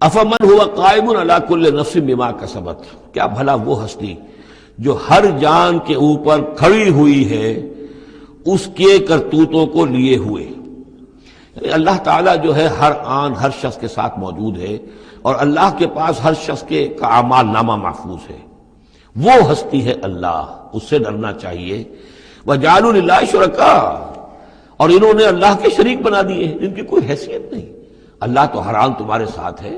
افمن ہوا قائم علی کل نفس بما کسبت، کیا بھلا وہ ہستی جو ہر جان کے اوپر کھڑی ہوئی ہے اس کے کرتوتوں کو لیے ہوئے. یعنی اللہ تعالیٰ جو ہے ہر آن ہر شخص کے ساتھ موجود ہے، اور اللہ کے پاس ہر شخص کے کا اعمال نامہ محفوظ ہے. وہ ہستی ہے اللہ، اس سے ڈرنا چاہیے. وَجَعَلُوا لِلَّهِ شُرَكَاءَ، اور انہوں نے اللہ کے شریک بنا دیے ہیں جن کی کوئی حیثیت نہیں. اللہ تو ہر آن تمہارے ساتھ ہے،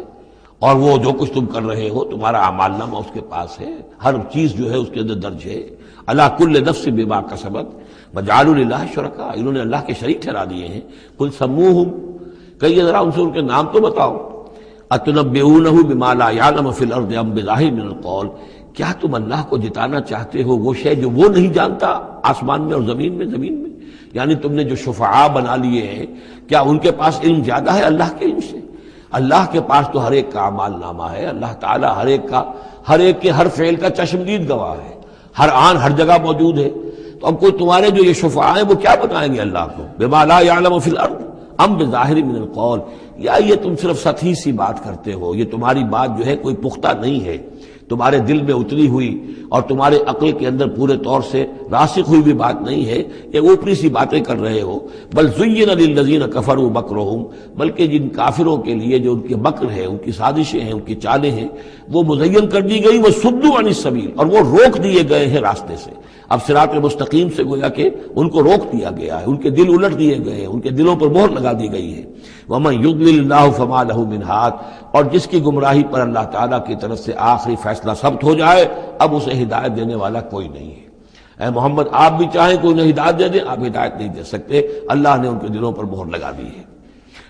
اور وہ جو کچھ تم کر رہے ہو تمہارا اعمال نامہ اس کے پاس ہے، ہر چیز جو ہے اس کے اندر درج ہے. عَلَىٰ كُلِّ نَفْسٍ بِمَا كَسَبَتْ وَجَعَلُوا لِلَّهِ شُرَكَاءَ، انہوں نے اللہ کے شریک ٹھہرا دیے ہیں. قُلْ سَمُّوهُمْ، کہیے ذرا ان سے ان کے نام تو بتاؤ. أَتُنَبِّئُونَهُ بِمَا لَا يَعْلَمُ فِي الْأَرْضِ أَمْ بِظَاهِرٍ مِّنَ الْقَوْلِ، کیا تم اللہ کو جتانا چاہتے ہو وہ شے جو وہ نہیں جانتا آسمان میں اور زمین میں. یعنی تم نے جو شفعاء بنا لیے ہیں، کیا ان کے پاس علم زیادہ ہے اللہ کے علم سے؟ اللہ کے پاس تو ہر ایک کا اعمال نامہ ہے. اللہ تعالیٰ ہر ایک کے ہر فعل کا چشمدید گواہ ہے، ہر آن ہر جگہ موجود ہے. تو اب کوئی تمہارے جو یہ شفعاء ہیں وہ کیا بتائیں گے اللہ کو؟ بما لا يعلم فی الارض ام بظاہر من القول، یا یہ تم صرف سطحی سی بات کرتے ہو، یہ تمہاری بات جو ہے کوئی پختہ نہیں ہے، تمہارے دل میں اتری ہوئی اور تمہارے عقل کے اندر پورے طور سے راسخ ہوئی بھی بات نہیں ہے، یہ اوپری سی باتیں کر رہے ہو. بل زین للذین کفروا مکرہم، بلکہ جن کافروں کے لیے جو ان کے مکر ہے، ان کی سازشیں ہیں، ان کی چالیں ہیں، وہ مزین کر دی گئی. وصدوا عن السبیل، اور وہ روک دیے گئے ہیں راستے سے. اب صراط مستقیم سے گویا کہ ان کو روک دیا گیا ہے، ان کے دل الٹ دیے گئے ہیں، ان کے دلوں پر مہر لگا دی گئی ہے. وَمَن يُضْلِلِ اللَّهُ فَمَا لَهُ مِنْ هَادٍ، اور جس کی گمراہی پر اللہ تعالیٰ کی طرف سے آخری فیصلہ ثبت ہو جائے اب اسے ہدایت دینے والا کوئی نہیں ہے. اے محمد آپ بھی چاہیں کوئی انہیں ہدایت دے دیں، آپ ہدایت نہیں دے سکتے، اللہ نے ان کے دلوں پر مہر لگا دی ہے.